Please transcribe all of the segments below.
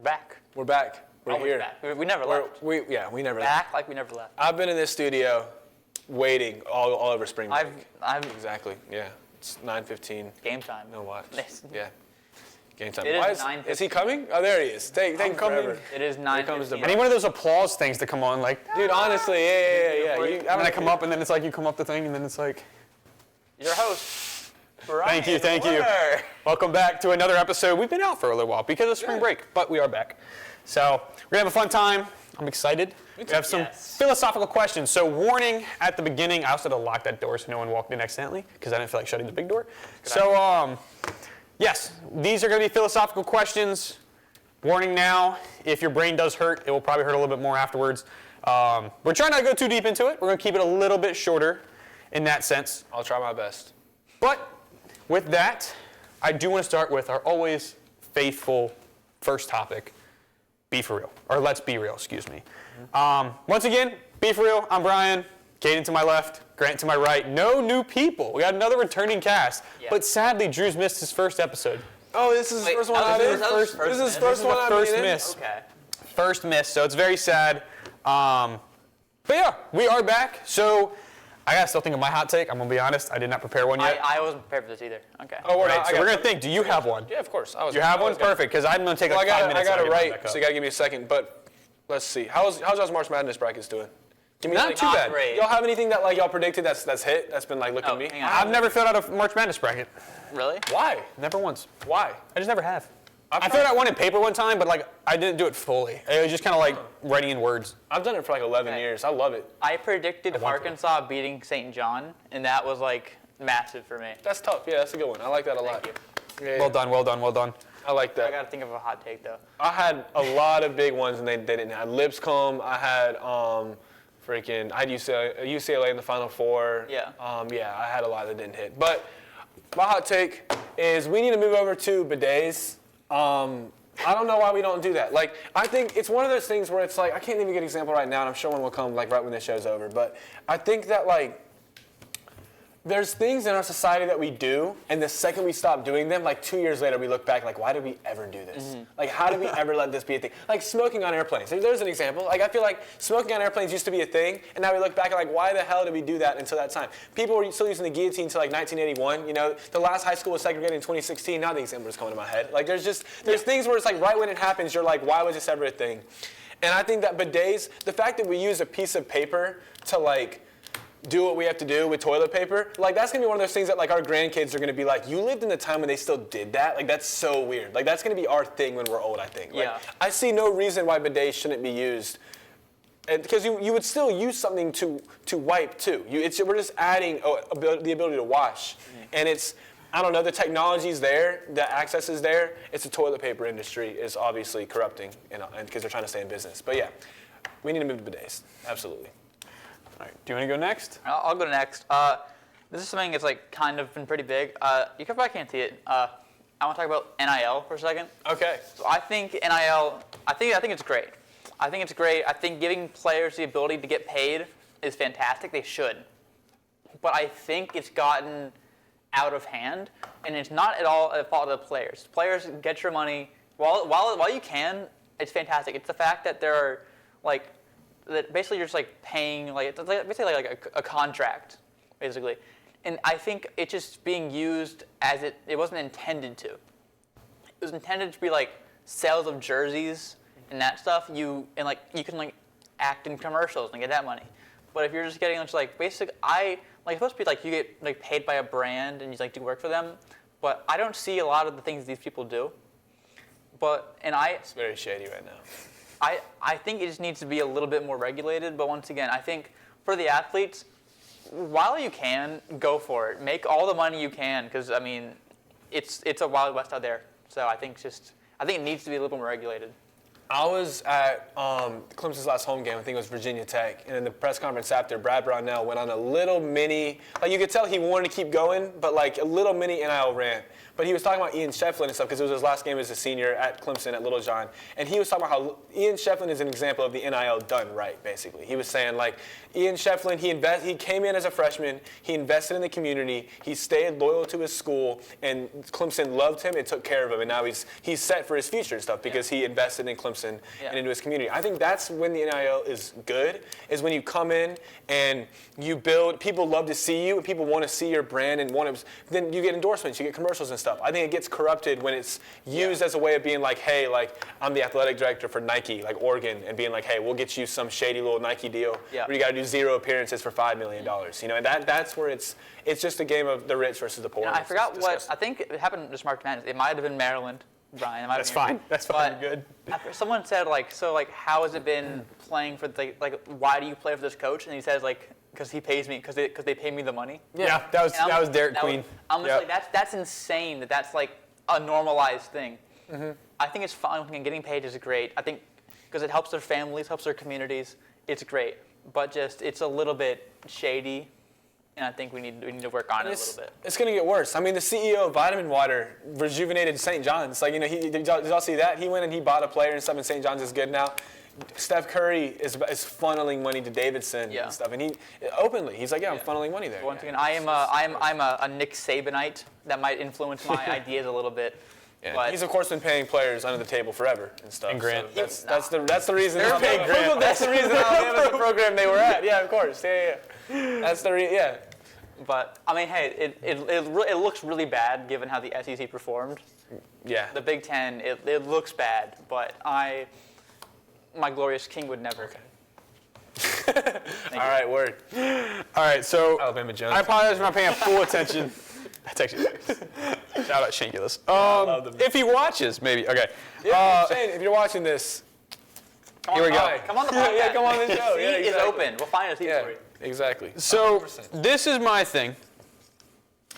back. We're back. We're Always here. Back. We never left. We never left. Back like we never left. I've been in this studio waiting all over spring break. Exactly. Yeah. It's 9:15. Game time. No watch. Yeah. Game time. It Why is 9:15. is he coming? Oh, there he is. Thank him forever. It is 9:15. I need one of those applause things to come on, like, Dude, honestly, yeah. and then I come up, and then it's like you come up the thing, and then it's like, Your host, Brian. thank you. Welcome back to another episode. We've been out for a little while because of spring break, but we are back. So we're gonna have a fun time. I'm excited. We have some philosophical questions. So warning at the beginning. I also had to lock that door so no one walked in accidentally because I didn't feel like shutting the big door. Yes, these are gonna be philosophical questions. Warning now, if your brain does hurt, it will probably hurt a little bit more afterwards. We're trying not to go too deep into it. We're gonna keep it a little bit shorter in that sense. I'll try my best. But with that, I do want to start with our always faithful first topic, be for real, or let's be real, excuse me. Once again, be for real, I'm Brian, Caden to my left, Grant to my right, no new people. We got another returning cast, but sadly, Drew's missed his first episode. Oh, this is his first one out in? This is his first one out in? First miss. Okay. First miss, so it's very sad. But yeah, we are back, so I gotta still think of my hot take. I'm gonna be honest. I did not prepare one yet. I wasn't prepared for this either. Okay. Oh, All right, so we're gonna think. Do you have one? Yeah, of course. You have one? Perfect, because I'm gonna take like 5 minutes. I got it right, so you gotta give me a second. But let's see. How's y'all's March Madness brackets doing? Give me Not too bad. Great. Y'all have anything that like y'all predicted that's hit? That's been like looking at me? Hang on. I've never filled out a March Madness bracket. Really? Why? Never once. Why? I just never have. I filled out one in paper one time, but like I didn't do it fully. It was just kind of like writing in words. I've done it for like 11 years. I love it. I predicted Arkansas beating St. John, and that was like massive for me. That's tough. Yeah, that's a good one. I like that a lot. Thank you. Yeah, Well done. I like that. I gotta think of a hot take though. I had a lot of big ones, and they didn't. I had Lipscomb. I had I had UCLA in the Final Four. Yeah. I had a lot that didn't hit. But my hot take is we need to move over to bidets. I don't know why we don't do that. Like, I think it's one of those things where it's like, I can't even get an example right now, and I'm sure one will come like right when this show's over. But I think that like, there's things in our society that we do, and the second we stop doing them, like 2 years later, we look back like, why did we ever do this? Mm-hmm. Like, how did we ever let this be a thing? Like smoking on airplanes. There's an example. Like, I feel like smoking on airplanes used to be a thing, and now we look back and like, why the hell did we do that until that time? People were still using the guillotine until like 1981. You know, the last high school was segregated in 2016. Now the example is coming to my head. Like, there's things where it's like right when it happens, you're like, why was this ever a thing? And I think that bidets, the fact that we use a piece of paper to like do what we have to do with toilet paper, like that's gonna be one of those things that like our grandkids are gonna be like, you lived in the time when they still did that? Like that's so weird. Like that's gonna be our thing when we're old, I think. Like, Yeah. I see no reason why bidets shouldn't be used. And because you would still use something to wipe too. We're just adding the ability to wash. And it's, I don't know, the technology's there, the access is there. It's the toilet paper industry is obviously corrupting and because they're trying to stay in business. But yeah, we need to move to bidets, absolutely. All right, do you want to go next? I'll go next. This is something that's like kind of been pretty big. You probably can't see it. I want to talk about NIL for a second. Okay. So I think NIL. I think it's great. I think it's great. I think giving players the ability to get paid is fantastic. They should. But I think it's gotten out of hand, and it's not at all a fault of the players. Players get your money while you can. It's fantastic. It's the fact that there are like that basically you're just like paying like it's basically like a contract basically, and I think it's just being used as it wasn't intended to. It was intended to be like sales of jerseys and that stuff. You can like act in commercials and get that money. But if you're just getting like basic, it's supposed to be like you get like paid by a brand and you like do work for them. But I don't see a lot of the things these people do. It's very shady right now. I think it just needs to be a little bit more regulated. But once again, I think for the athletes, while you can, go for it. Make all the money you can, because I mean, it's a wild west out there. So I think it needs to be a little bit more regulated. I was at Clemson's last home game. I think it was Virginia Tech. And in the press conference after, Brad Brownell went on a little mini, like you could tell he wanted to keep going, but like a little mini NIL rant but he was talking about Ian Shefflin and stuff because it was his last game as a senior at Clemson at Little John, and he was talking about how Ian Shefflin is an example of the NIL done right, basically. He was saying, like, Ian Shefflin, he came in as a freshman, he invested in the community, he stayed loyal to his school, and Clemson loved him and took care of him, and now he's set for his future and stuff because he invested in Clemson and into his community. I think that's when the NIL is good, is when you come in and you build, people love to see you, and people want to see your brand, and then you get endorsements, you get commercials and stuff. I think it gets corrupted when it's used as a way of being like, hey, like, I'm the athletic director for Nike, like Oregon, and being like, hey, we'll get you some shady little Nike deal where you got to do 0 appearances for $5 million. You know, and that's where it's just a game of the rich versus the poor. I forgot what, I think it happened to March Madness. It might have been Maryland, Brian. That's fine. That's fine. Good. Someone said, like, so, like, how has it been playing for, like, why do you play for this coach? And he says, like, because he pays me, because they pay me the money. Yeah, that was Derek Queen. I'm just like, that's insane that's like a normalized thing. I think it's fun and getting paid is great. I think because it helps their families, helps their communities. It's great, but just it's a little bit shady, and I think we need to work on it a little bit. It's going to get worse. I mean, the CEO of Vitamin Water rejuvenated St. John's. Like, you know, did y'all see that? He went and he bought a player and stuff, and St. John's is good now. Steph Curry is funneling money to Davidson and stuff, and he openly he's like, I'm funneling money there. Once again, I'm a Nick Sabanite. That might influence my ideas a little bit. Yeah. But he's of course been paying players under the table forever and stuff. And Grant. So that's the reason. They're paying Grant. That's the reason Alabama's the program they were at. Yeah, of course. Yeah. That's the yeah. But I mean, hey, it looks really bad given how the SEC performed. Yeah. The Big Ten, it looks bad, but my glorious king would never. Okay. All right, word. All right, so Alabama Jones. I apologize for not paying full attention. That's actually shout out Shane Gillis. If he watches, maybe. Okay. Yeah, Shane, if you're watching this, Here we go. Come on the podcast. Yeah, come on the show. The seat is open. We'll find a seat for you. Exactly. So 100%. this is my thing.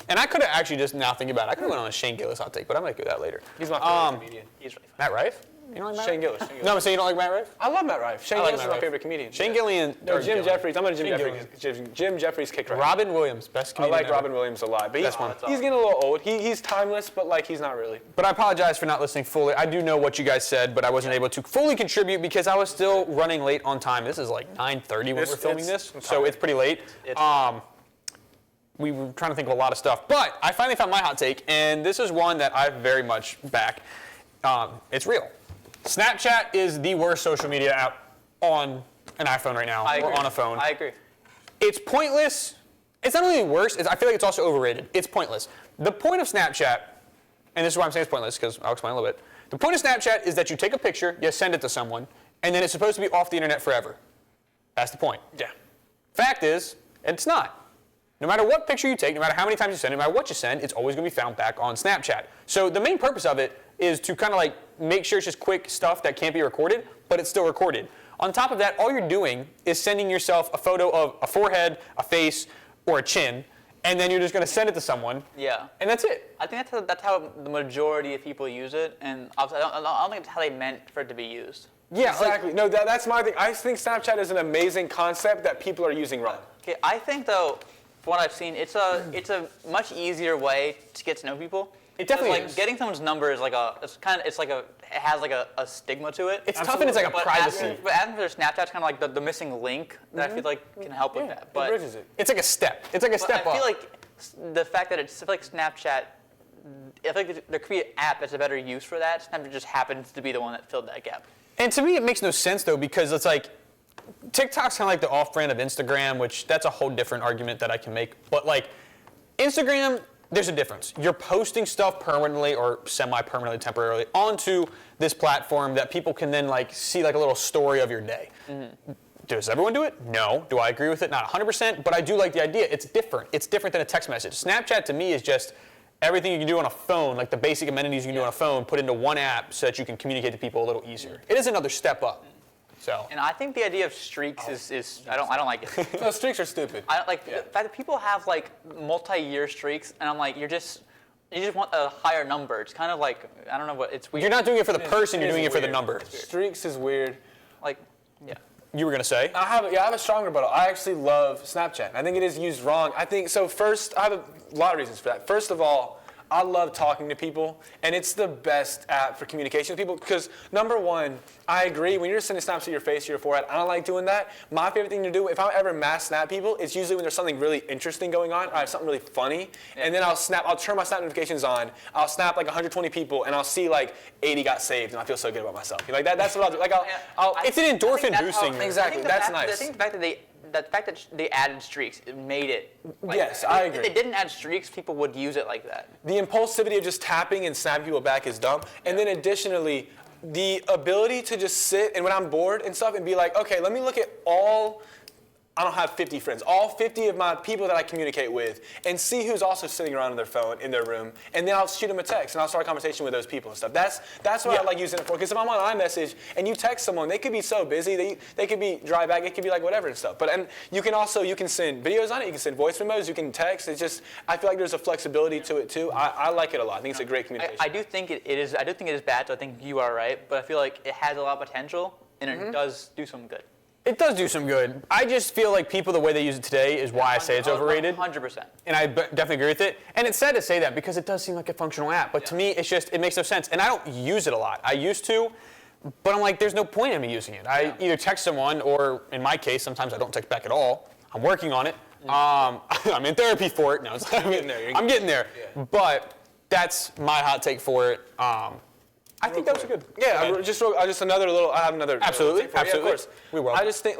And I could have actually just now thinking about it, I could have went on a Shane Gillis hot take, but I might do that later. He's my favorite comedian. He's really fun. Matt Rife? You don't like Matt Shane Rife? Gillis. No, I'm saying you don't like Matt Rife? I love Matt Rife. Shane I like Gillis is Matt my Rife. favorite comedian. Shane Gillian. No, or Jim Gillian. Jeffries. I'm on a Jim Shane Jeffries. Jim Jeffries kick right. Robin Williams, best I comedian like ever. Robin Williams a lot, but Best one. he's getting a little old. He's timeless, but like he's not really. But I apologize for not listening fully. I do know what you guys said, but I wasn't able to fully contribute because I was still running late on time. This is like 9:30 when we're filming this, so it's pretty late. We were trying to think of a lot of stuff, but I finally found my hot take, and this is one that I very much back. It's real. Snapchat is the worst social media app on an iPhone right now, or on a phone. I agree. It's pointless. It's not only worse, I feel like it's also overrated. It's pointless. The point of Snapchat, and this is why I'm saying it's pointless, because I'll explain a little bit. The point of Snapchat is that you take a picture, you send it to someone, and then it's supposed to be off the internet forever. That's the point. Yeah. Fact is, it's not. No matter what picture you take, no matter how many times you send it, no matter what you send, it's always going to be found back on Snapchat. So the main purpose of it is to kind of like make sure it's just quick stuff that can't be recorded, but it's still recorded. On top of that, all you're doing is sending yourself a photo of a forehead, a face, or a chin, and then you're just going to send it to someone. Yeah. And that's it. I think that's how the majority of people use it, and I don't think it's how they meant for it to be used. Yeah, Exactly. No, that's my thing. I think Snapchat is an amazing concept that people are using wrong. Okay, I think though, from what I've seen, it's a much easier way to get to know people. It definitely like is. getting someone's number is like it has like a stigma to it. It's tough and it's like a But privacy. But after their Snapchat's kind of like the missing link that I feel like can help with that. But It bridges it. It's like a step. It's like a step I up. feel like the fact that it's like Snapchat, I feel like there could be an app that's a better use for that. Snapchat just happens to be the one that filled that gap. And to me, it makes no sense though, because it's like TikTok's kind of like the off-brand of Instagram, which that's a whole different argument that I can make. But like Instagram, there's a difference. You're posting stuff permanently or semi-permanently, temporarily onto this platform that people can then like see like a little story of your day. Mm-hmm. Does everyone do it? No. Do I agree with it? Not 100%, but I do like the idea. It's different. It's different than a text message. Snapchat to me is just everything you can do on a phone, like the basic amenities you can do on a phone, put into one app so that you can communicate to people a little easier. It is another step up. So. And I think the idea of streaks is I don't like it. No, streaks are stupid. I like the fact that people have like multi-year streaks, and I'm like, you just want a higher number. It's kind of like I don't know what it's weird. You're not doing it for the person. You're doing it for the weird. number. Streaks is weird. Like, yeah. You were gonna say? I have a strong rebuttal. I actually love Snapchat. I think it is used wrong. I think so. First, I have a lot of reasons for that. First of all, I love talking to people, and it's the best app for communication with people because, number one, I agree, when you're just sending snaps to your face or your forehead, I don't like doing that. My favorite thing to do, if I ever mass snap people, it's usually when there's something really interesting going on, or I have something really funny, and then I'll turn my snap notifications on, I'll snap like 120 people, and I'll see like 80 got saved, and I feel so good about myself. Like that's what I'll do. Like it's an endorphin boosting. Exactly, that's nice. I think the fact that they added streaks, it made it. Like, yes, I agree. If they didn't add streaks, people would use it like that. The impulsivity of just tapping and snapping people back is dumb. And then additionally, the ability to just sit and when I'm bored and stuff and be like, okay, let me look at I don't have 50 friends, all 50 of my people that I communicate with, and see who's also sitting around on their phone in their room, and then I'll shoot them a text and I'll start a conversation with those people and stuff. That's what I like using it for. Because if I'm on iMessage and you text someone, they could be so busy, they could be dry back, it could be like whatever and stuff. But and you can send videos on it, you can send voice memos, you can text. It's just I feel like there's a flexibility to it too. I like it a lot. I think it's a great communication. I do think it is. I do think it is bad. So I think you are right. But I feel like it has a lot of potential, and it does do some good. It does do some good. I just feel like people, the way they use it today is why I say it's overrated. 100%. And I definitely agree with it. And it's sad to say that because it does seem like a functional app. But to me, it makes no sense. And I don't use it a lot. I used to, but I'm like, there's no point in me using it. I either text someone or, in my case, sometimes I don't text back at all. I'm working on it. I'm in therapy for it. No, I'm getting there. Yeah. But that's my hot take for it. I think that was good. Yeah, just another little. I have another. Absolutely, absolutely. Yeah, of course. We will. I just think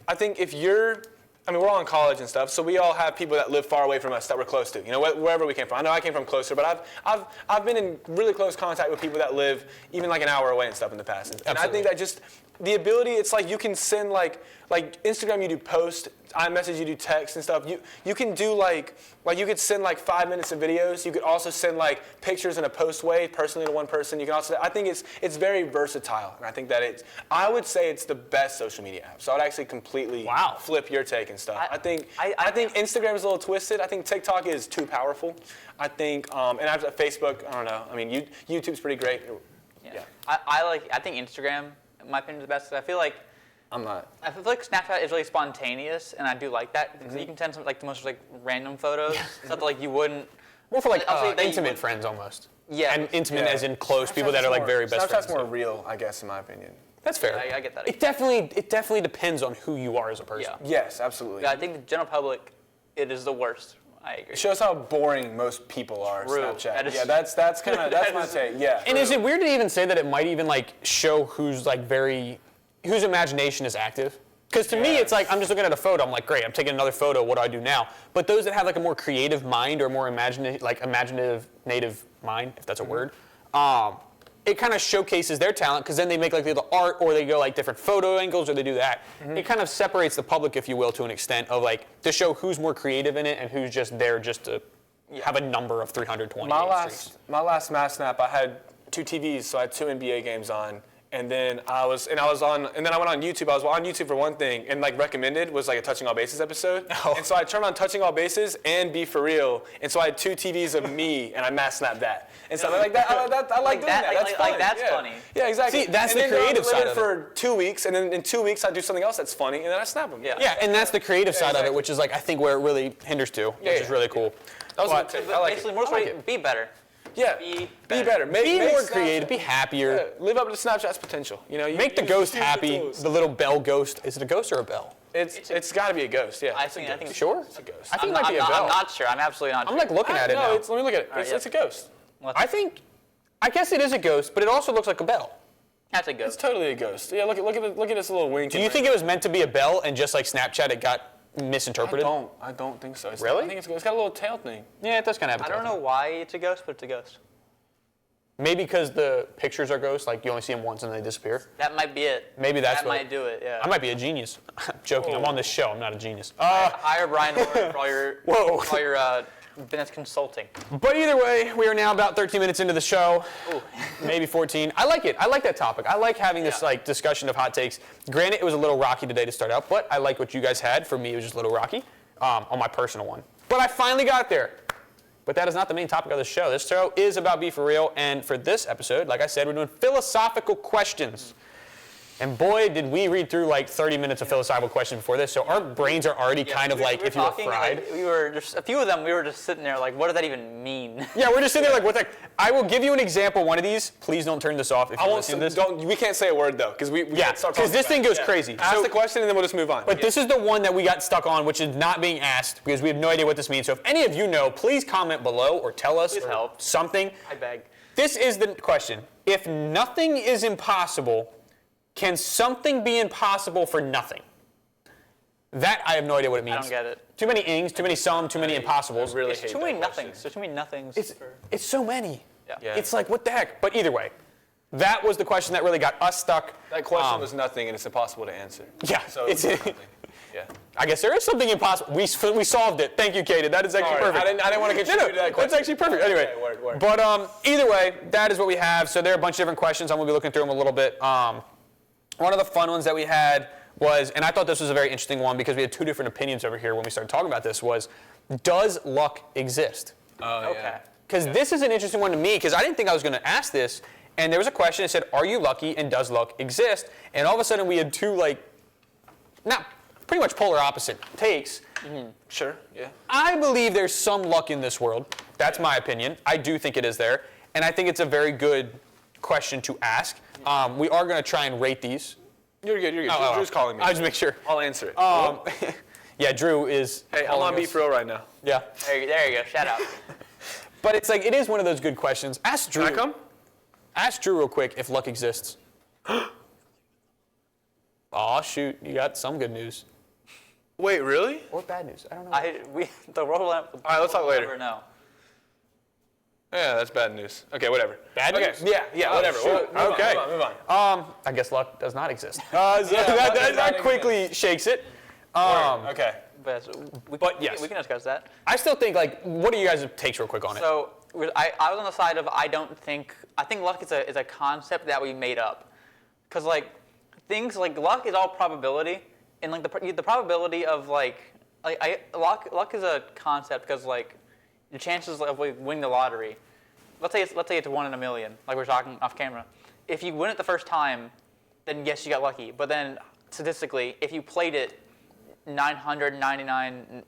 I think if you're, we're all in college and stuff, so we all have people that live far away from us that we're close to. You know, wherever we came from. I know I came from closer, but I've been in really close contact with people that live even like an hour away and stuff in the past. And I think that just the ability, it's like you can send like Instagram, you do post, iMessage, you do text and stuff. You can do like you could send like 5 minutes of videos. You could also send like pictures in a post way, personally to one person. You can also, I think it's very versatile, and I think that I would say it's the best social media app. So I'd actually completely flip your take and stuff. I think Instagram is a little twisted. I think TikTok is too powerful. I think, and after Facebook, I don't know. I mean, YouTube's pretty great. Yeah. I think Instagram, in my opinion, is the best. I feel like I'm not. I feel like Snapchat is really spontaneous, and I do like that because you can send some like the most like random photos, stuff that like you wouldn't. More for like intimate friends almost. Yeah. And intimate as in close people that are like very best friends. Snapchat's more real, I guess, in my opinion. That's fair. I get that. It definitely depends on who you are as a person. Yeah. Yes, absolutely. Yeah, I think the general public, it is the worst. I agree. It shows how boring most people are. True. Snapchat. That's my take. Yeah. And is it weird to even say that it might even like show who's like whose imagination is active? Because to me, it's like, I'm just looking at a photo, I'm like, great, I'm taking another photo, what do I do now? But those that have like a more creative mind or more imaginative native mind, if that's a word, it kind of showcases their talent because then they make like the art or they go like different photo angles or they do that. It kind of separates the public, if you will, to an extent of like, to show who's more creative in it and who's just there just to have a number of 320. My last mass snap, I had 2 TVs, so I had 2 NBA games on. And then I went on YouTube. I was on YouTube for one thing, and like recommended was like a Touching All Bases episode. Oh. And so I turned on Touching All Bases and Be For Real, and so I had 2 TVs of me, and I mass snapped that. And so like that, I like doing that. That's fun. Like that's funny. Yeah, exactly. See, that's and the creative side of it. For 2 weeks, and then in 2 weeks I do something else that's funny, and then I snap them. Yeah, and that's the creative side of it, which is like I think where it really hinders to, which is really cool. That was a good take. I like basically, it. more way, be better. Yeah, be better. Be more creative. Be happier. Yeah, live up to Snapchat's potential. You know, make the ghost happy. The little bell ghost. Is it a ghost or a bell? It's got to be a ghost. Yeah. I think. Sure. It's a ghost. I think it might be a bell. I'm not sure. I'm absolutely not sure. I'm like looking at it now. Let me look at it. It's a ghost. I guess it is a ghost, but it also looks like a bell. That's a ghost. It's totally a ghost. Yeah. Look at this little wink. Do you think it was meant to be a bell and just like Snapchat it got misinterpreted? I don't think so. Really? I think it's got a little tail thing. Yeah, it does kind of have a tail. I don't know why it's a ghost, but it's a ghost. Maybe because the pictures are ghosts, like you only see them once and they disappear. That might be it. Maybe that's that might do it. Yeah. I might be a genius. I'm joking. I'm on this show. I'm not a genius. Hire Brian Moore for all your business consulting. But either way, we are now about 13 minutes into the show. Ooh. Maybe 14. I like it. I like that topic. I like having this like discussion of hot takes. Granted, it was a little rocky today to start out, but I like what you guys had. For me, it was just a little rocky on my personal one. But I finally got there. But that is not the main topic of the show. This show is about Be For Real, and for this episode, like I said, we're doing philosophical questions. And boy, did we read through like 30 minutes of philosophical questions before this. So our brains are already kind of like, if you were fried. Like, we were just a few of them. We were just sitting there like, what does that even mean? Yeah, we're just sitting there like, what the? I will give you an example. One of these. Please don't turn this off. If you listen to this. We can't say a word though, because we can't start because this thing goes crazy. Ask the question and then we'll just move on. But this is the one that we got stuck on, which is not being asked because we have no idea what this means. So if any of you know, please comment below or tell us or help. something. I beg. This is the question. If nothing is impossible, can something be impossible for nothing? That I have no idea what it means. I don't get it. Too many ings, too many some, too many impossibles. I really There's hate too that many question. nothings. There's too many nothings. It's so many. Yeah. It's like, what the heck? But either way, that was the question that really got us stuck. That question was nothing, and it's impossible to answer. Yeah, So it's nothing. Yeah. I guess there is something impossible. We solved it. Thank you, Katie. That is actually Sorry, perfect. I didn't want to contribute to that question. That's actually perfect. Anyway, Okay, word. but either way, that is what we have. So there are a bunch of different questions. I'm going to be looking through them a little bit. One of the fun ones that we had was, and I thought this was a very interesting one because we had two different opinions over here when we started talking about this, was, does luck exist? Oh, Okay. yeah. Because this is an interesting one to me because I didn't think I was going to ask this. And there was a question that said, are you lucky and does luck exist? And all of a sudden we had two, like, not pretty much polar opposite takes. Sure, yeah. I believe there's some luck in this world. That's my opinion. I do think it is there. And I think it's a very good question to ask. We are going to try and rate these. You're good. Drew's calling me. I'll just make sure. I'll answer it. Yeah, Drew is. Hey, I'm on Beef Real right now. Yeah. There you go. Shout out. But it's like, it is one of those good questions. Ask Drew. Can I come? Ask Drew real quick if luck exists. Aw, shoot. You got some good news. Wait, really? Or bad news. I don't know. The world will All right, let's talk later. never know. Yeah, that's bad news. Okay, whatever. Bad news? Yeah, whatever. shoot. Move Okay. On, move on. I guess luck does not exist. luck does that not quickly shakes it. Okay. But yes. we can discuss that. I still think, like, what are you guys' takes real quick on it? So I was on the side of I think luck is a concept that we made up, because like things like luck is all probability, and like the probability of luck is a concept because like the chances of winning the lottery, let's say it's 1 in a million, like we're talking off camera. If you win it the first time, then yes, you got lucky. But then statistically, if you played it 999,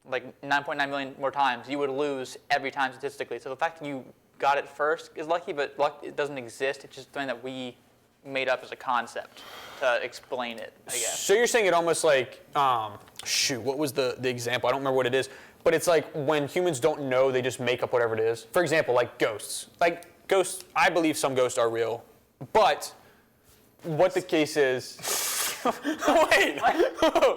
like 9.9 million more times, you would lose every time statistically. So the fact that you got it first is lucky, but luck, it doesn't exist. It's just something that we made up as a concept to explain it, I guess. So you're saying it almost like, what was the example? I don't remember what it is. But it's like when humans don't know, they just make up whatever it is. For example, like ghosts. Like ghosts, I believe some ghosts are real. But what the case is... Wait.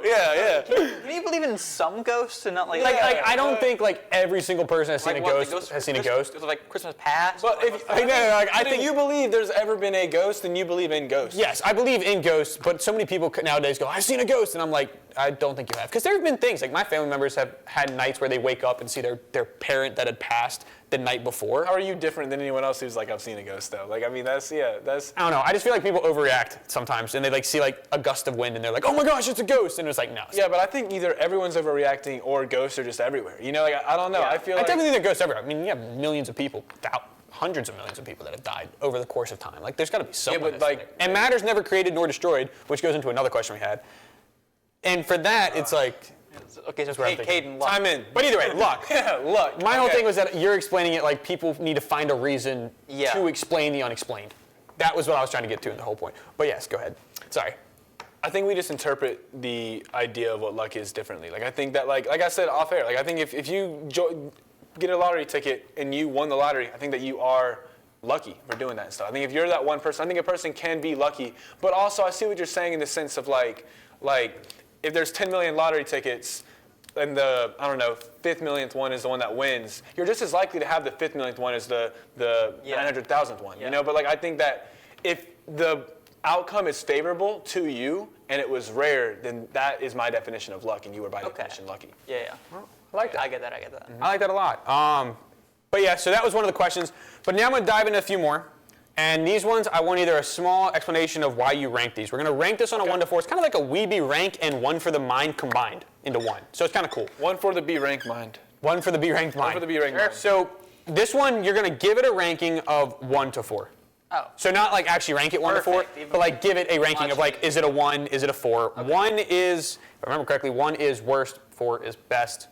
Yeah. Can you believe in some ghosts and not like? I don't think like every single person has seen a what, ghost has seen a ghost. It's like Christmas past. But I think you believe there's ever been a ghost, then you believe in ghosts. Yes, I believe in ghosts, but so many people nowadays go, I've seen a ghost, and I'm like, I don't think you have. Because there have been things, like my family members have had nights where they wake up and see their parent that had passed the night before. How are you different than anyone else who's like, I've seen a ghost though? Like, I mean, that's. I don't know. I just feel like people overreact sometimes, and they like see like a gust of wind, and they're like, oh my gosh, it's a ghost, and it's like, no. Yeah, but I think either everyone's overreacting or ghosts are just everywhere. You know, like I don't know. Yeah. I feel I like. definitely think ghosts everywhere. I mean, you have millions of people, hundreds of millions of people that have died over the course of time. Like, there's got to be someone. but like, and matter's never created nor destroyed, which goes into another question we had. And for that, it's like. Okay, so what I'm Caden, luck. Time in. But either way, luck. Yeah, luck. My whole thing was that you're explaining it like people need to find a reason to explain the unexplained. That was what I was trying to get to in the whole point. But yes, go ahead. Sorry. I think we just interpret the idea of what luck is differently. Like I think that like I said off air, like I think if you get a lottery ticket and you won the lottery, I think that you are lucky for doing that and stuff. I think if you're that one person, I think a person can be lucky. But also I see what you're saying in the sense of like if there's 10 million lottery tickets and the, I don't know, 5th millionth one is the one that wins, you're just as likely to have the 5th millionth one as the 900,000th one, you know? But like I think that if the outcome is favorable to you and it was rare, then that is my definition of luck, and you were by definition lucky. Yeah. Well, I like that. I get that. I like that a lot. But yeah, so that was one of the questions. But now I'm going to dive into a few more. And these ones, I want either a small explanation of why you rank these. We're going to rank this on a 1 to 4. It's kind of like a Weeby rank and 1 for the mind combined into 1. So it's kind of cool. 1 for the B rank mind. 1 for the B ranked mind. 1 for the B ranked mind. So this one, you're going to give it a ranking of 1 to 4. Oh. So not like actually rank it 1 to 4, Perfect. but like give it a ranking of like, Logic. is it a 1, is it a 4? Okay. 1 is, if I remember correctly, 1 is worst, 4 is best.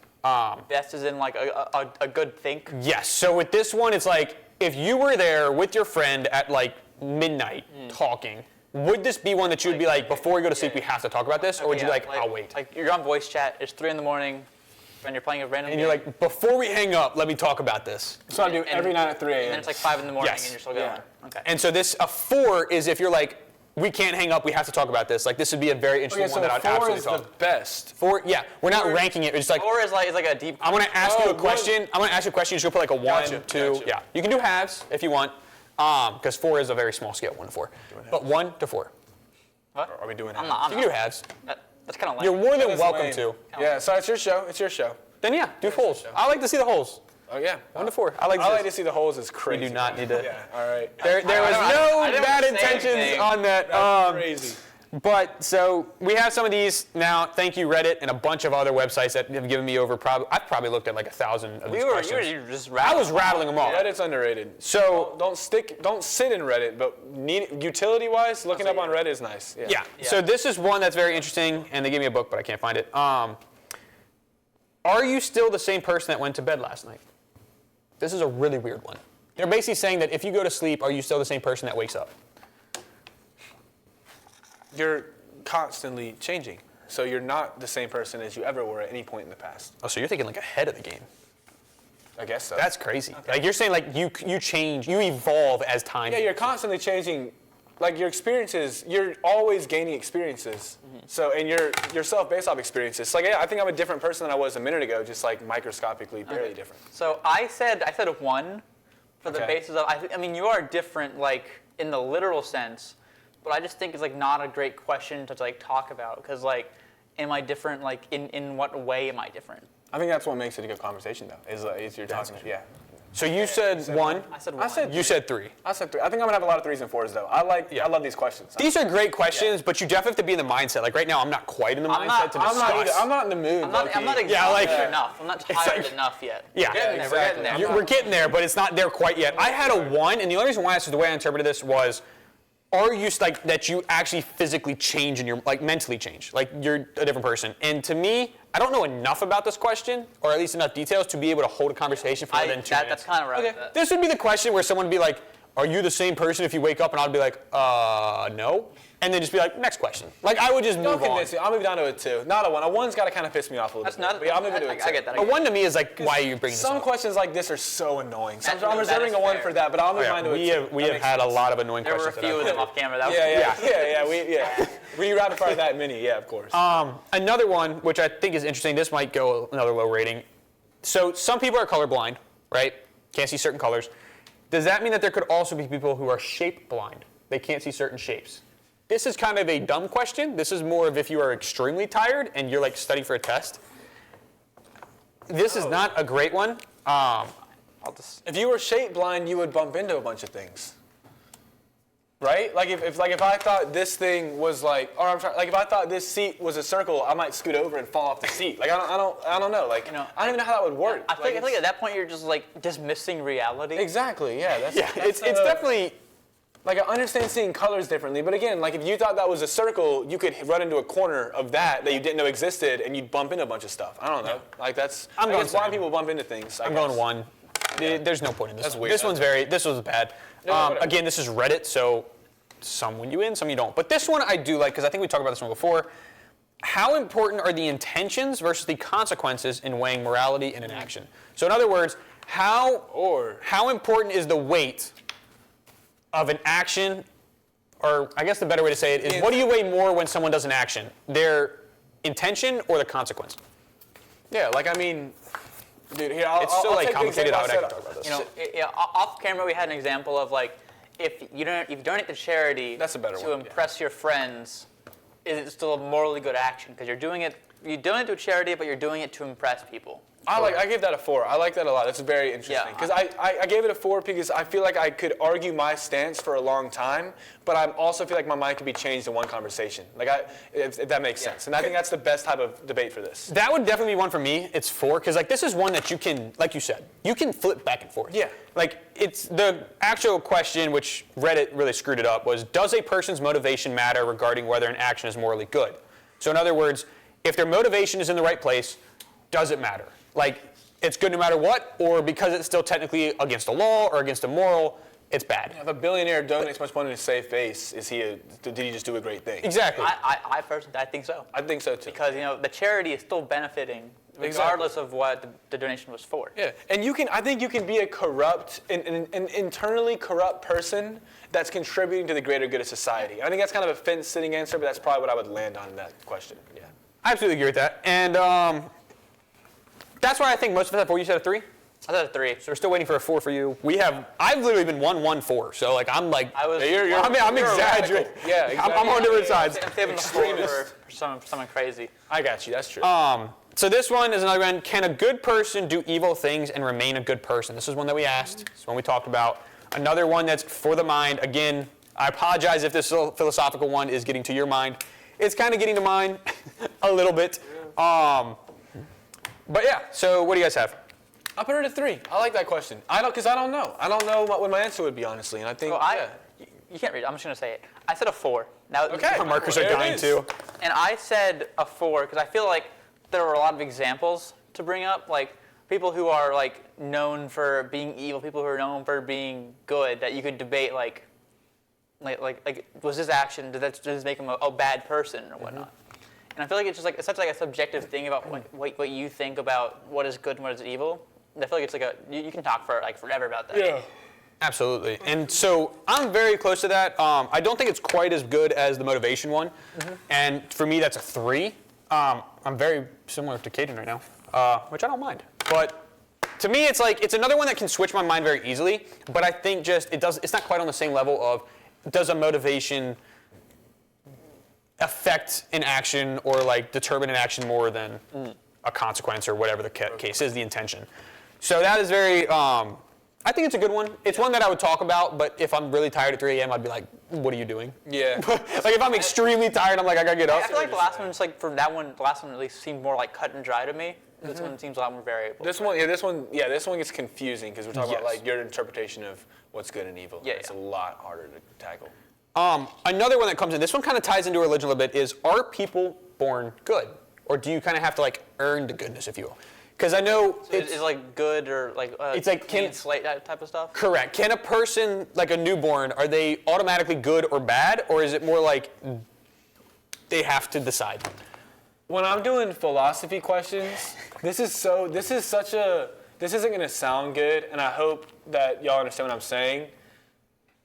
Best is in like a good think. Yes. So with this one, it's like if you were there with your friend at like midnight talking, would this be one that you would be like, before we go to sleep, we have to talk about this, or would you be like, I'll wait? Like you're on voice chat. It's 3 a.m. and you're playing a random. And you're game, like, before we hang up, let me talk about this. So I do every night at 3 a.m. And then it's like 5 a.m. Yes. and you're still going. Yeah. Okay. And so this, a 4 is if you're like, we can't hang up, we have to talk about this. Like this would be a very interesting Okay, so one that I'd 4 absolutely is talk. the best. 4, yeah, we're not ranking it. It's just like, 4 is like a deep. I'm gonna ask you a one. question. I'm gonna ask you a question. You'll put like a 1, Gotcha, 2. gotcha. Yeah, you can do halves if you want, because 4 is a very small scale, 1 to 4. But 1 to 4. What? Are we doing I'm halves? not. You can do halves. That's kind of lame. You're more than That's welcome lame. to. Yeah, so it's your show. It's your show. Then yeah, do holes. I like to see the holes. Oh, yeah. 1 to 4. I like I like this. to see the holes. It's We crazy. do not need to. Yeah, all right. There was I no didn't bad say intentions anything. on that. That's crazy. But so we have some of these now. Thank you, Reddit, and a bunch of other websites that have given me over. I've probably looked at like 1,000 of these You were questions. just I rattling. was rattling them off. Reddit's underrated. So Don't sit in Reddit, but utility-wise, looking up on Reddit is nice. yeah. So this is one that's very interesting, and they gave me a book, but I can't find it. Are you still the same person that went to bed last night? This is a really weird one. They're basically saying that if you go to sleep, are you still the same person that wakes up? You're constantly changing. So you're not the same person as you ever were at any point in the past. Oh, so you're thinking like ahead of the game. I guess so. That's crazy. Like you're saying like you change, you evolve as time. Yeah, you're constantly changing. Like your experiences, you're always gaining experiences. So, and your self based off experiences. So, like, yeah, I think I'm a different person than I was a minute ago, just like microscopically, barely different. So I said 1 for the Okay. basis of. I mean, you are different, like in the literal sense, but I just think it's like not a great question to like talk about because like, am I different? Like in what way am I different? I think that's what makes it a good conversation, though. Is you're talking. Yeah. So you said 1. I said 1. said- You said 3. I said 3. I think I'm gonna have a lot of 3s and 4s, though. I love these questions. These are great questions, but you definitely have to be in the mindset. Like right now, I'm not quite in the I'm mindset not- to I'm discuss. not either. I'm not in the mood. I'm not low-key. exhausted like- enough. I'm not tired like- enough yet. Yeah. We're getting there. We're getting there. exactly. We're getting there, but it's not there quite yet. I had a 1, and the only reason why I said the way I interpreted this was, are you like that you actually physically change and you're like mentally change, like you're a different person? And to me, I don't know enough about this question, or at least enough details to be able to hold a conversation for more than 2 minutes. That's kind of right. Okay. This would be the question where someone would be like, are you the same person if you wake up? And I'd be like, no. And then just be like, next question. Like I would just Don't move on. convince me. I'll move down to a 2. Not a 1. A 1's got to kind of piss me off a little That's bit. not. But yeah, I'll move into a 2. I get that. A 1 to me is like, why are you bringing this Some up? questions like this are so annoying. So That- I'm that reserving is a 1 fair. for that, but I'll move Oh, mine to yeah, a 2. we have had a lot of annoying There were a questions. few of them off camera. That was Yeah. We rapid fire that many. Yeah, of course. Another one, which I think is interesting, this might go another low rating. So some people are colorblind, right? Can't see certain colors. Does that mean that there could also be people who are shape blind? They can't see certain shapes. This is kind of a dumb question. This is more of if you are extremely tired and you're like studying for a test. This is not a great one. If you were shape blind, you would bump into a bunch of things. Right? Like if I thought this thing was like, or I'm trying, like if I thought this seat was a circle, I might scoot over and fall off the seat. Like I don't know. Like I don't even know how that would work. I think at that point you're just like dismissing reality. Exactly. Yeah. That's, Yeah, that's it's definitely. like I understand seeing colors differently, but again, like if you thought that was a circle, you could run into a corner of that you didn't know existed, and you'd bump into a bunch of stuff. I don't know. Like that's. I'm I going guess blind same. people bump into things. I'm going 1. There's no point in this. That's one. weird. This one's this was bad. whatever. Again, this is Reddit, so some win you in, some you don't. But this one I do like because I think we talked about this one before. How important are the intentions versus the consequences in weighing morality in an action? So in other words, how important is the weight of an action, or I guess the better way to say it is, what do you weigh more when someone does an action? Their intention or the consequence? Yeah. Like I mean, dude, here I'll. It's so I'll like take the complicated. I example would I actually said- talk about this. Off camera we had an example of like if you donate to charity That's a better to one, yeah. impress your friends, is it still a morally good action? Because you donate to a charity, but you're doing it to impress people. I give that a 4. I like that a lot. That's very interesting. Because I gave it a 4 because I feel like I could argue my stance for a long time, but I also feel like my mind could be changed in one conversation. If that makes sense. And I think that's the best type of debate for this. That would definitely be one for me. It's 4 because this is one that you can, like you said, you can flip back and forth. Yeah. It's the actual question, which Reddit really screwed it up, was does a person's motivation matter regarding whether an action is morally good? So in other words, if their motivation is in the right place, does it matter? It's good no matter what, or because it's still technically against the law or against a moral, it's bad. If a billionaire donates much money to save face, did he just do a great thing? Exactly. I personally, I think so. I think so too. Because the charity is still benefiting regardless of what the donation was for. Yeah, and I think you can be a corrupt, an internally corrupt person that's contributing to the greater good of society. I think that's kind of a fence-sitting answer, but that's probably what I would land on in that question. Yeah. I absolutely agree with that. And that's why I think most of us have 4. You said a 3? I said a 3. So we're still waiting for a 4 for you. I've literally been 1-1-4. So I'm you're exaggerating. Yeah, exactly. I'm on different sides. I'm saving the 4 for someone crazy. I got you. That's true. So this one is another one. Can a good person do evil things and remain a good person? This is one that we asked. This is one we talked about. Another one that's for the mind. Again, I apologize if this philosophical one is getting to your mind. It's kind of getting to mine a little bit. But yeah, so what do you guys have? I put it at 3. I like that question. I don't know. I don't know what my answer would be, honestly. And I think you can't read it. I'm just going to say it. I said a 4. Now, okay. Our markers are dying too. And I said a 4 because I feel like there were a lot of examples to bring up, like people who are known for being evil, people who are known for being good, that you could debate like was this action, does this make him a bad person or whatnot? And I feel like it's just it's such a subjective thing about what you think about what is good and what is evil. And I feel like it's you can talk for forever about that. Yeah. Absolutely. And so I'm very close to that. I don't think it's quite as good as the motivation one. Mm-hmm. And for me, that's a 3. I'm very similar to Caden right now, which I don't mind. But to me, it's another one that can switch my mind very easily. But I think it's not quite on the same level of does a motivation affect an action or determine an action more than a consequence or whatever the case is, the intention. So that is very, I think it's a good one. It's one that I would talk about, but if I'm really tired at 3 a.m., I'd be like, what are you doing? Yeah. If I'm extremely tired, I'm like, I gotta get up. I feel like the last one, for that one, the last one at least seemed more cut and dry to me. This one seems a lot more variable. This one gets confusing because we're talking about your interpretation of what's good and evil. Yeah, it's a lot harder to tackle. Another one that comes in, this one kind of ties into religion a little bit, is are people born good? Or do you kind of have to earn the goodness, if you will? Because I know it's good or it's clean slate type of stuff? Correct. Can a person, a newborn, are they automatically good or bad? Or is it more they have to decide? When I'm doing philosophy questions, this isn't going to sound good, and I hope that y'all understand what I'm saying.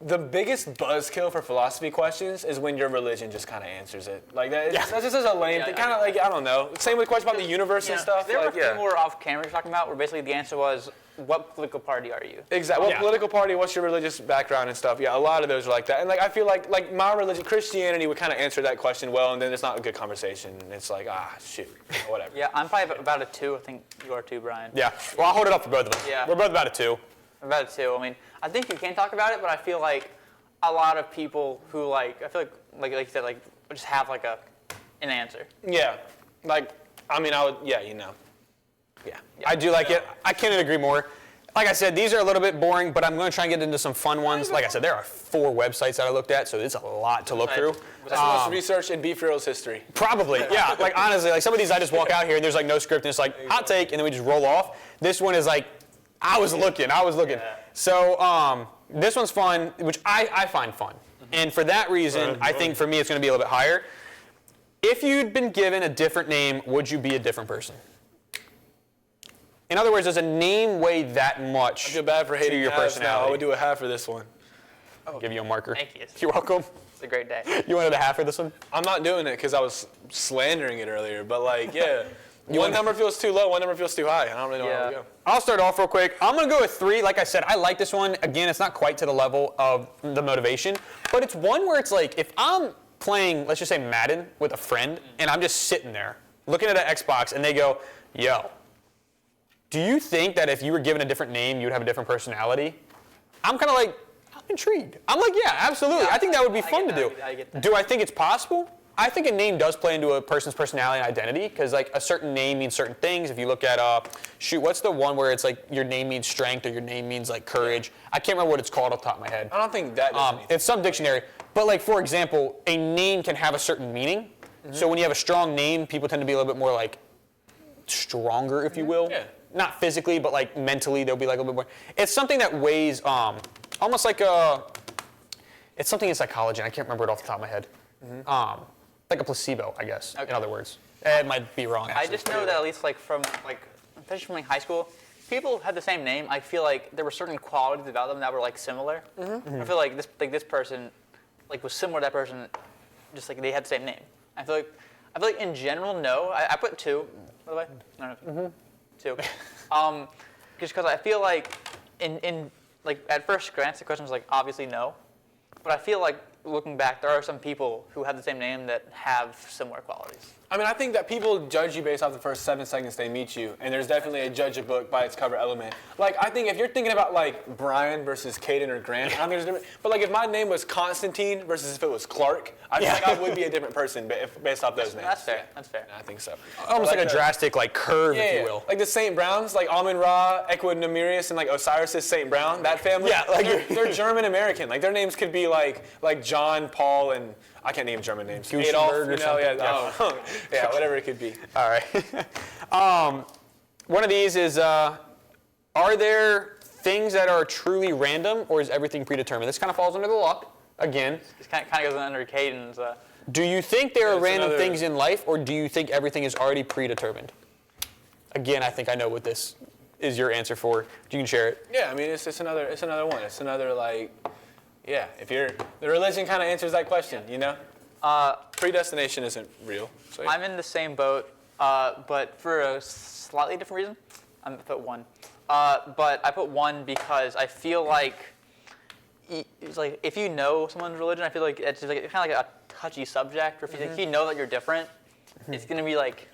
The biggest buzzkill for philosophy questions is when your religion just kind of answers it. That's just such a lame thing. Kind of I don't know. Same with the question about the universe and stuff. There were a few more off camera talking about where basically the answer was, what political party are you? Exactly. What political party, what's your religious background and stuff. Yeah, a lot of those are like that. And I feel like my religion, Christianity, would kind of answer that question well, and then it's not a good conversation. And it's shoot, whatever. Yeah, I'm probably about a 2. I think you are too, Brian. Yeah. Well, I'll hold it up for both of us. Yeah. We're both about a 2. About a 2. I mean, I think you can talk about it, but I feel like a lot of people who I feel like you said, just have an answer. Yeah. I would, yeah. Yeah. I do like it. I can't agree more. Like I said, these are a little bit boring, but I'm going to try and get into some fun ones. Like I said, there are 4 websites that I looked at, so it's a lot to look through. That's the most research in Beef Real's history. Probably, yeah. Honestly, some of these I just walk out here and there's no script and it's hot take, and then we just roll off. This one is I was looking. Yeah. So this one's fun, which I find fun. And for that reason, I think for me it's going to be a little bit higher. If you'd been given a different name, would you be a different person? In other words, does a name weigh that much? I feel bad for hating your personality. I would do a half for this one. I'll give you a marker. Thank you. You're welcome. It's a great day. You wanted a half for this one? I'm not doing it because I was slandering it earlier, but yeah. One number feels too low, one number feels too high. I don't really know where to go. I'll start off real quick. I'm going to go with 3. Like I said, I like this one. Again, it's not quite to the level of the motivation, but it's one where it's if I'm playing, let's just say Madden with a friend, and I'm just sitting there looking at an Xbox, and they go, yo, do you think that if you were given a different name, you would have a different personality? I'm kind of like, I'm intrigued. I'm like, yeah, absolutely. I think that would be fun to do. I get that. Do I think it's possible? I think a name does play into a person's personality and identity, because like a certain name means certain things. If you look at, what's the one where it's like your name means strength or your name means like courage? I can't remember what it's called off the top of my head. I don't think that does anything. It's some dictionary. But like, for example, a name can have a certain meaning. So when you have a strong name, people tend to be a little bit more like stronger, if you will. Yeah. Not Physically, but like mentally, they'll be like a little bit more. It's something that weighs almost like it's something in psychology, and I can't remember it off the top of my head. Like a placebo, I guess, in other words. It might be wrong, actually. I just know that at least like especially from like high school, people had the same name. I feel like there were certain qualities about them that were like similar. I feel like this person like was similar to that person, just like they had the same name. I feel like in general, no. I put 2, by the way. I don't know. 2. Just because I feel like in like at first glance the question was like obviously no, but I feel like looking back there are some people who have the same name that have similar qualities. I mean, I think that people judge you based off the first 7 seconds they meet you, and there's definitely a judge a book by its cover element. Like, I think if you're thinking about like Brian versus Caden or Grant, I don't think there's a difference. But like if my name was Constantine versus if it was Clark, I feel like I would be a different person based off those names. That's fair. That's fair. I think so. Almost like a drastic like curve, if you will. Like the St. Browns, like Amun-Ra, Equidnamirius, and like Osiris' St. Brown, that family. Yeah, like they're German American. Like their names could be like John, Paul, and I can't name German names. Adolf, or something. Yeah, whatever it could be. All right. One of these is, are there things that are truly random, or is everything predetermined? This kind of falls under the luck, again. This kind of goes under Caden's. Do you think there are random another- things in life, or do you think everything is already predetermined? Again, I think I know what this is your answer for. You can share it. Yeah, I mean, it's another one. It's another like, yeah. If the religion kind of answers that question, you know. Predestination isn't real. So, yeah. I'm in the same boat, but for a slightly different reason. I put 1, but I put 1 because I feel like it's like if you know someone's religion, I feel like it's just like kind of like a touchy subject. Or if you know that you're different, it's gonna be like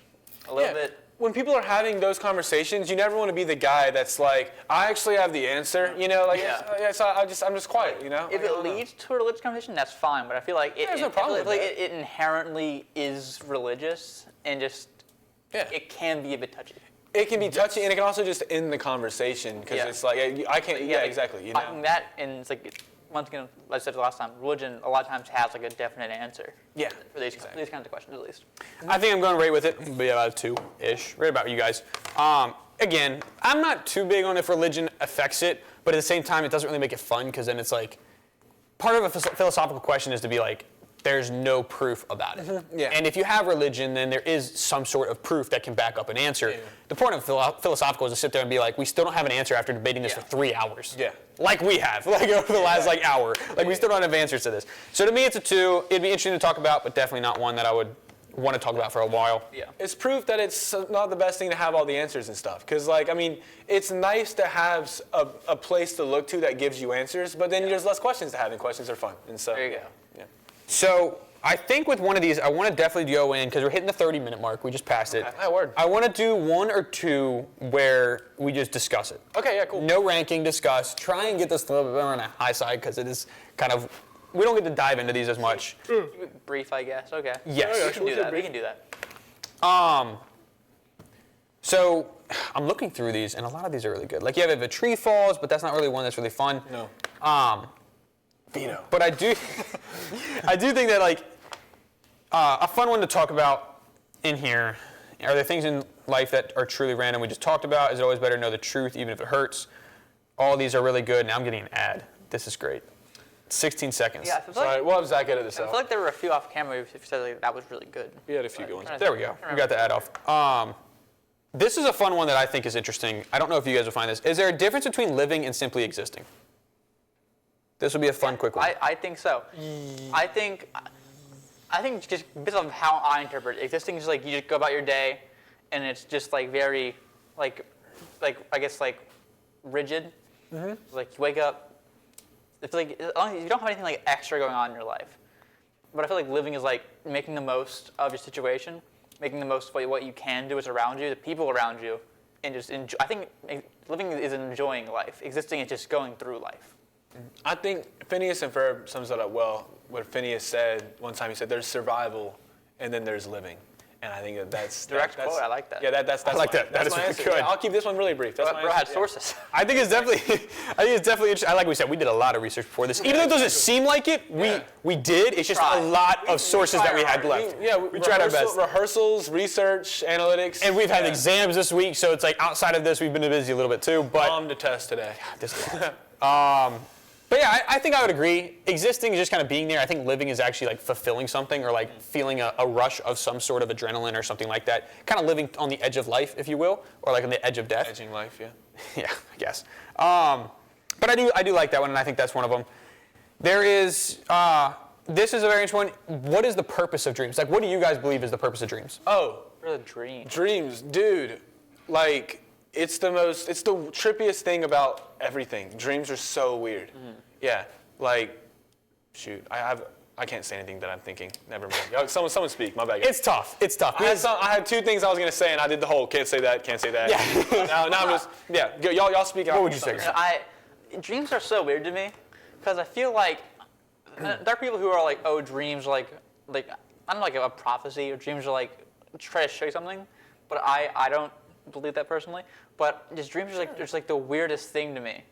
a little bit. When people are having those conversations, you never want to be the guy that's like, I actually have the answer, you know, like, so I'm just quiet, you know. If it leads to a religious conversation, that's fine. But I feel like there's no problem I feel like with it inherently is religious, and just it can be a bit touchy. It can be touchy, and it can also just end the conveation because it's like I can't. Yeah, exactly. You know. That and it's like once again, like I said last time, religion a lot of times has like a definite answer. Yeah. For these kinds of questions, at least. I think I'm going right with it. Be about 2-ish, right about you guys. Again, I'm not too big on if religion affects it, but at the same time, it doesn't really make it fun because then it's like, part of a philosophical question is to be like, there's no proof about it. Yeah. And if you have religion, then there is some sort of proof that can back up an answer. Yeah. The point of philosophical is to sit there and be like, we still don't have an answer after debating this for 3 hours. Yeah. Like we have, like over the last like hour. Like we still don't have answers to this. So to me, it's a 2. It'd be interesting to talk about, but definitely not one that I would want to talk about for a while. Yeah. It's proof that it's not the best thing to have all the answers and stuff. Because, like, I mean, it's nice to have a place to look to that gives you answers, but then there's less questions to have, and questions are fun. And so, There you go. Yeah. So I think with one of these, I want to definitely go in, because we're hitting the 30-minute mark. We just passed it. Okay. Word. I want to do 1 or 2 where we just discuss it. Okay, yeah, cool. No ranking, discuss. Try and get this a little bit on the high side, because it is kind of, we don't get to dive into these as much. Brief, I guess. Okay. Yes. We can do that. We can do that. So I'm looking through these, and a lot of these are really good. Like, yeah, if a tree falls, but that's not really one that's really fun. No. Vino. But I do, I do think that like a fun one to talk about in here. Are there things in life that are truly random? We just talked about. Is it always better to know the truth, even if it hurts? All these are really good. Now I'm getting an ad. This is great. 16 seconds. Yeah, I feel Sorry, like, we'll have Zach edit this I feel out. like there were a few off camera who said like, that was really good. We had a few good ones. There we go. We got the ad off. This is a fun one that I think is interesting. I don't know if you guys will find this. Is there a difference between living and simply existing? This will be a fun, quick one. I think so. I think just based on how I interpret it, existing is like you just go about your day, and it's just like very, like I guess like rigid. Mm-hmm. Like you wake up. It's like as long as you don't have anything like extra going on in your life. But I feel like living is like making the most of your situation, making the most of what you can do is around you, the people around you, and just enjoy. I think living is enjoying life. Existing is just going through life. I think Phineas and Ferb sums it up well. What Phineas said one time, he said, "There's survival, and then there's living." And I think that's Direct quote. I like that. Yeah, that's I like that. That that's is my really answer. good. Yeah, I'll keep this one really brief. That's my Bro answer. had Yeah. sources. I think it's definitely interesting. Like we said, we did a lot of research before this. Even though it doesn't seem like it, we did. It's just tried. a lot of sources that we had tried left. We tried our best. Rehearsals, research, analytics. And we've had exams this week, so it's like outside of this, we've been busy a little bit too. But bombed a test today. this is a lot. But yeah, I think I would agree. Existing is just kind of being there. I think living is actually like fulfilling something or like feeling a rush of some sort of adrenaline or something like that. Kind of living on the edge of life, if you will, or like on the edge of death. Edging life, yeah. Yeah, I guess. But I do like that one, and I think that's one of them. There is, this is a very interesting one. What is the purpose of dreams? Like, what do you guys believe is the purpose of dreams? Oh, What a dream. dreams, dude. Like, it's the trippiest thing about everything. Dreams are so weird. Yeah, like, shoot, I can't say anything that I'm thinking. Never mind. Yo, someone speak. My bad. It's tough. It's tough. I had two things I was gonna say, and I did the whole can't say that, can't say that. Yeah. now I'm just y'all speak. What would you say? Dreams are so weird to me because I feel like there are people who are like, oh, dreams are like I don't know, like a prophecy, or dreams are like try to show you something, but I don't believe that personally. But just dreams are just like the weirdest thing to me,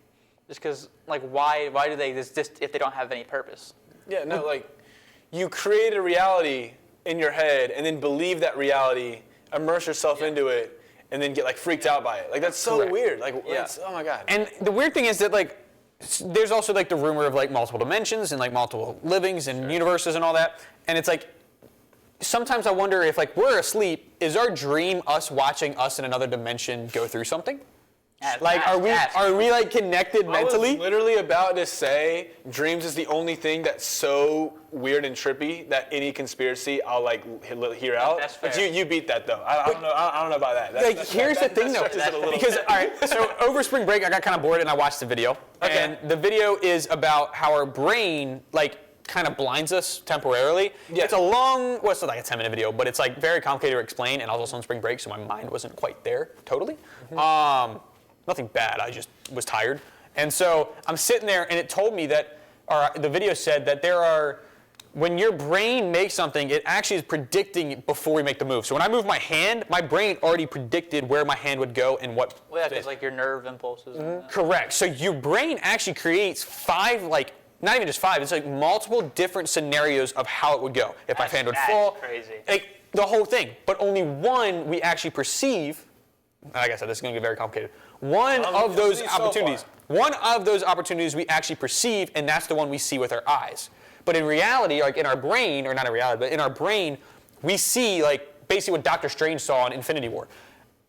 just because like why do they exist if they don't have any purpose? Yeah, no, like you create a reality in your head and then believe that reality, immerse yourself into it, and then get like freaked out by it. Like that's so Correct. weird. Like oh my god. And the weird thing is that like there's also like the rumor of like multiple dimensions and like multiple livings and universes and all that. And it's like sometimes I wonder if like we're asleep, is our dream us watching us in another dimension go through something? Like are we like connected mentally? I was literally about to say dreams is the only thing that's so weird and trippy that any conspiracy I'll like hear out. That's fair. But you beat that though. I don't know. I don't know about that. Like here's the thing though, stretches it a little because bit. all right, so over spring break I got kind of bored and I watched the video. Okay. And the video is about how our brain like kind of blinds us temporarily. Yeah. It's a long, well, it's not like a 10-minute video, but it's like very complicated to explain. And I was also on spring break, so my mind wasn't quite there totally. Nothing bad. I just was tired. And so I'm sitting there, and it told me that, or the video said that there are, when your brain makes something, it actually is predicting it before we make the move. So when I move my hand, my brain already predicted where my hand would go and what. Well, yeah, because like your nerve impulses. And Correct. So your brain actually creates 5, like, not even just 5, it's like multiple different scenarios of how it would go. If my hand would That's fall. crazy. Like, the whole thing. But only one we actually perceive. Like I said, this is going to get very complicated. One of those opportunities we actually perceive, and that's the one we see with our eyes. But in reality, like in our brain, or not in reality, but in our brain, we see like basically what Dr. Strange saw in Infinity War.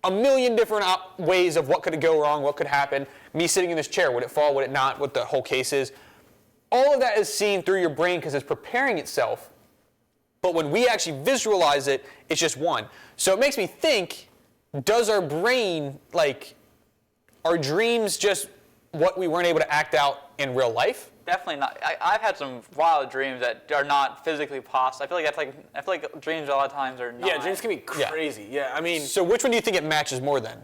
A million different ways of what could go wrong, what could happen. Me sitting in this chair, would it fall, would it not, what the whole case is. All of that is seen through your brain because it's preparing itself. But when we actually visualize it, it's just one. So it makes me think, does our brain, like, are dreams just what we weren't able to act out in real life? Definitely not. I've had some wild dreams that are not physically possible. I feel like dreams a lot of times are not. Yeah, dreams can be crazy. Yeah, I mean. So which one do you think it matches more then?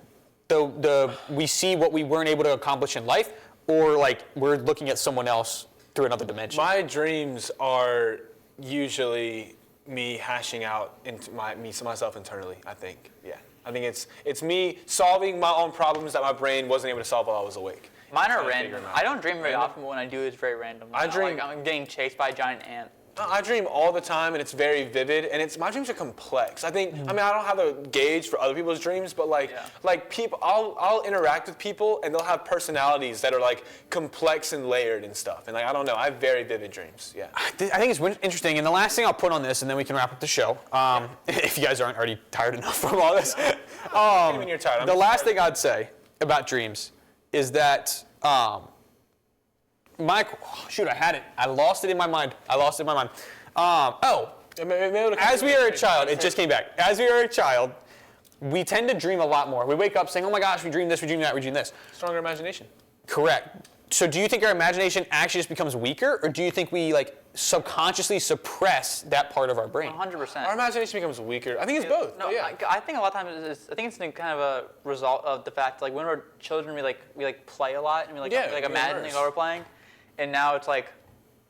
The we see what we weren't able to accomplish in life, or like we're looking at someone else through another dimension? My dreams are usually me hashing out into myself internally, I think. Yeah. I think it's me solving my own problems that my brain wasn't able to solve while I was awake. Mine are Trying to random. figure 'em out. I don't dream very often, but when I do, it's very random. I dream- like I'm getting chased by a giant ant. I dream all the time, and it's very vivid, and my dreams are complex. I think, I mean, I don't have a gauge for other people's dreams, but like people, I'll interact with people, and they'll have personalities that are like complex and layered and stuff. And like, I don't know, I have very vivid dreams. Yeah. I think it's interesting, and the last thing I'll put on this, and then we can wrap up the show, if you guys aren't already tired enough from all this. When you're tired. The last thing I'd say about dreams is that I had it. I lost it in my mind. As we are a child, it just came back. As we are a child, we tend to dream a lot more. We wake up saying, oh my gosh, we dream this, we dream that, we dream this. Stronger imagination. Correct. So do you think our imagination actually just becomes weaker, or do you think we like subconsciously suppress that part of our brain? 100%. Our imagination becomes weaker. I think it's both. No, but yeah. I think a lot of times I think it's kind of a result of the fact like when we're children we play a lot and we Yeah, like we imagining immerse. what we're playing, and now it's like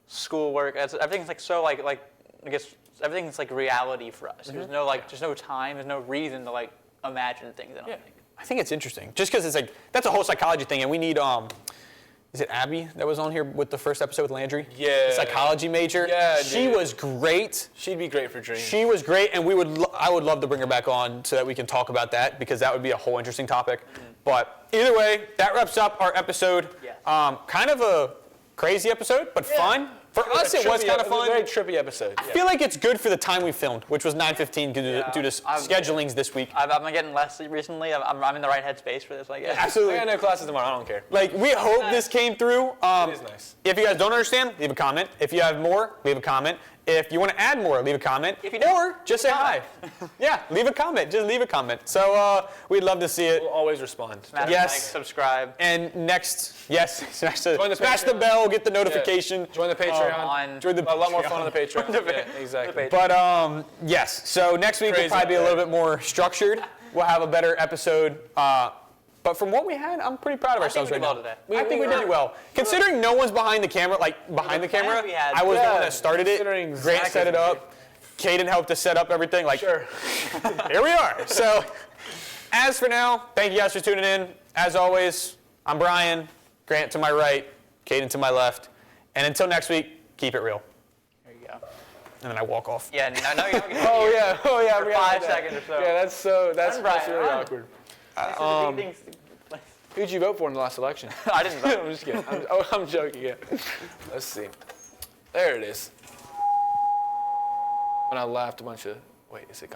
schoolwork. Everything's like so like I guess everything's like reality for us. There's no there's no time. There's no reason to like imagine things. I don't think. I think it's interesting, just because it's like that's a whole psychology thing, and we need is it Abby that was on here with the first episode with Landry? Yeah. The psychology major. Yeah, she dude. was great. She'd be great for dreams. She was great, and I would love to bring her back on so that we can talk about that, because that would be a whole interesting topic. But either way, that wraps up our episode. Yes. Kind of a crazy episode, but fun. For us, it was kind of fun. A very trippy episode. I feel like it's good for the time we filmed, which was 9:15 due to schedulings this week. I'm getting less recently. I'm in the right headspace for this, I guess. Absolutely. I got no classes tomorrow. I don't care. Like, we hope this came through. It is nice. If you guys don't understand, leave a comment. If you have more, leave a comment. If you want to add more, leave a comment. If you don't, or just say hi. Yeah, leave a comment. Just leave a comment. So we'd love to see it. We'll always respond. Smash Yes. like, subscribe. And next, yes, smash the Patreon. bell, get the notification. Join the Patreon. Join the A lot more Patreon. fun on the Patreon. Yeah, exactly. But yes, so next week Crazy will probably be a out little there. bit more structured. We'll have a better episode. But from what we had, I'm pretty proud of ourselves we right did now. well today. I think we did well. Considering no one's behind the camera, behind the camera, we had- I was the Yeah, one that started it. considering Grant Zach set it isn't up. Caden helped us set up everything. Sure. Here we are. So, as for now, thank you guys for tuning in. As always, I'm Brian, Grant to my right, Caden to my left. And until next week, keep it real. There you go. And then I walk off. Yeah, no, you don't get Oh yeah. Oh yeah. I for forgot 5 about that. seconds or so. Yeah, that's Brian, really run. awkward. Things- Who'd you vote for in the last election? I didn't vote. I'm just kidding. I'm joking. Yeah. Let's see. There it is. When I laughed a bunch of. Wait, is it?